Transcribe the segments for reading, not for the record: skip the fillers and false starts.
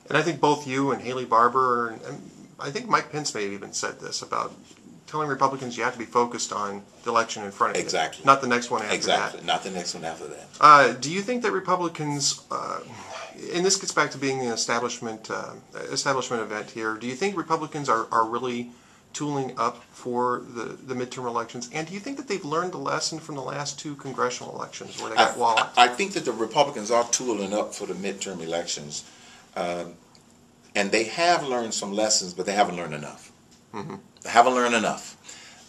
And I think both you and Haley Barbour, and I think Mike Pence may have even said this about telling Republicans you have to be focused on the election in front of you. Exactly. Not the next one after that. Exactly. Not the next one after that. Do you think that Republicans, and this gets back to being an establishment event here, do you think Republicans are really tooling up for the midterm elections? And do you think that they've learned the lesson from the last two congressional elections where they got walloped? I think that the Republicans are tooling up for the midterm elections. And they have learned some lessons, but they haven't learned enough. Mm-hmm. They haven't learned enough.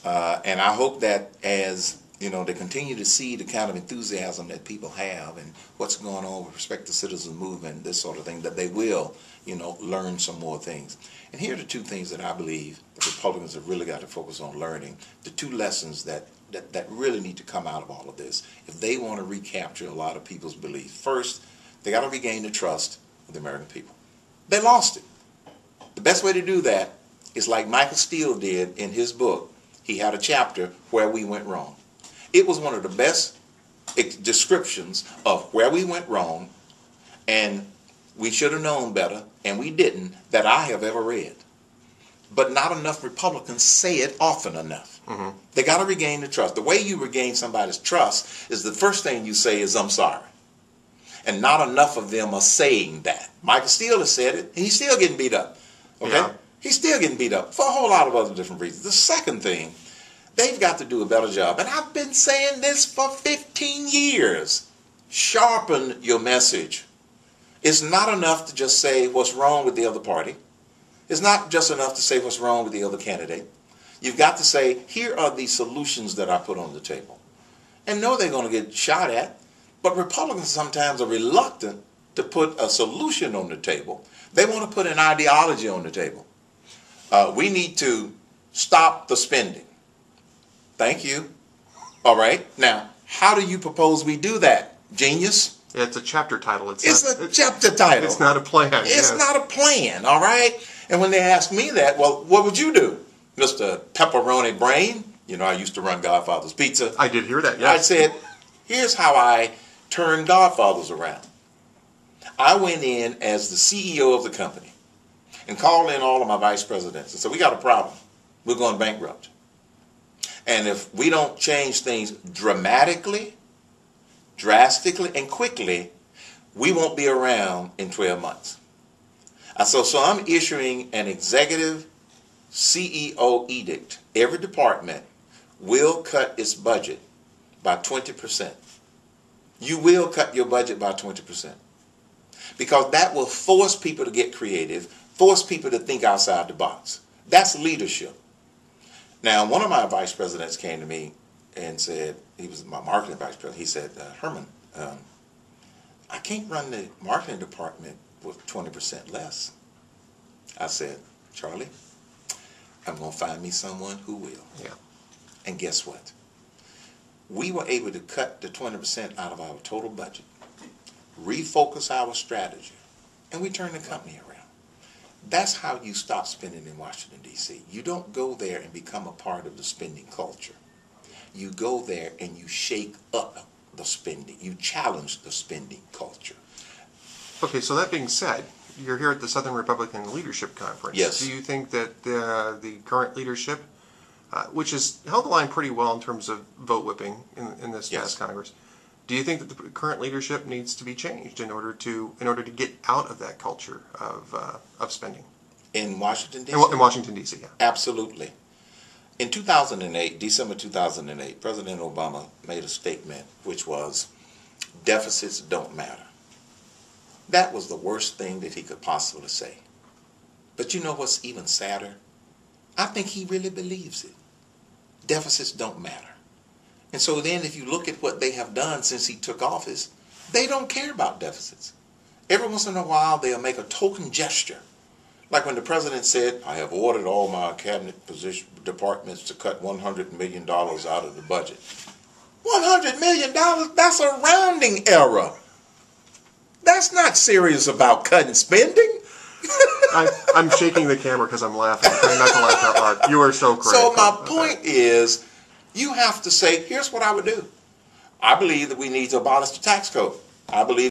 And I hope that as they continue to see the kind of enthusiasm that people have and what's going on with respect to citizen movement, this sort of thing, that they will, learn some more things. And here are the two things that I believe the Republicans have really got to focus on learning, the two lessons that really need to come out of all of this if they want to recapture a lot of people's beliefs. First, they got to regain the trust of the American people. They lost it. The best way to do that is like Michael Steele did in his book. He had a chapter, Where We Went Wrong. It was one of the best descriptions of where we went wrong, and we should have known better, and we didn't, that I have ever read. But not enough Republicans say it often enough. Mm-hmm. They got to regain the trust. The way you regain somebody's trust is the first thing you say is, I'm sorry. And not enough of them are saying that. Michael Steele has said it, and he's still getting beat up. Okay? Yeah. He's still getting beat up for a whole lot of other different reasons. The second thing, they've got to do a better job. And I've been saying this for 15 years. Sharpen your message. It's not enough to just say what's wrong with the other party. It's not just enough to say what's wrong with the other candidate. You've got to say, here are the solutions that I put on the table. And know they're going to get shot at. But Republicans sometimes are reluctant to put a solution on the table. They want to put an ideology on the table. We need to stop the spending. Thank you. All right. Now, how do you propose we do that, genius? Yeah, it's a chapter title. It's a chapter title. It's not a plan. It's not a plan, all right? And when they ask me that, well, what would you do, Mr. Pepperoni Brain? I used to run Godfather's Pizza. I did hear that, yes. I said, here's how I turned Godfather's around. I went in as the CEO of the company and called in all of my vice presidents and said, we got a problem. We're going bankrupt. And if we don't change things drastically, and quickly, we won't be around in 12 months. So I'm issuing an executive CEO edict. Every department will cut its budget by 20%. You will cut your budget by 20%. Because that will force people to get creative, force people to think outside the box. That's leadership. Now, one of my vice presidents came to me and said, he was my marketing vice president, he said, Herman, I can't run the marketing department with 20% less. I said, Charlie, I'm going to find me someone who will. Yeah. And guess what? We were able to cut the 20% out of our total budget, refocus our strategy, and we turned the company around. That's how you stop spending in Washington, D.C. You don't go there and become a part of the spending culture. You go there and you shake up the spending. You challenge the spending culture. Okay, so that being said, you're here at the Southern Republican Leadership Conference. Yes. Do you think that the current leadership, which has held the line pretty well in terms of vote whipping in this past Congress, do you think that the current leadership needs to be changed in order to get out of that culture of spending? In Washington, D.C.? In Washington, D.C., yeah. Absolutely. In 2008, December 2008, President Obama made a statement which was, deficits don't matter. That was the worst thing that he could possibly say. But you know what's even sadder? I think he really believes it. Deficits don't matter. And so then if you look at what they have done since he took office, they don't care about deficits. Every once in a while they'll make a token gesture. Like when the president said, I have ordered all my cabinet departments to cut $100 million out of the budget. $100 million? That's a rounding error. That's not serious about cutting spending. I'm shaking the camera because I'm laughing. I'm not going to laugh out loud. You are so correct. So my point is, you have to say, here's what I would do. I believe that we need to abolish the tax code. I believe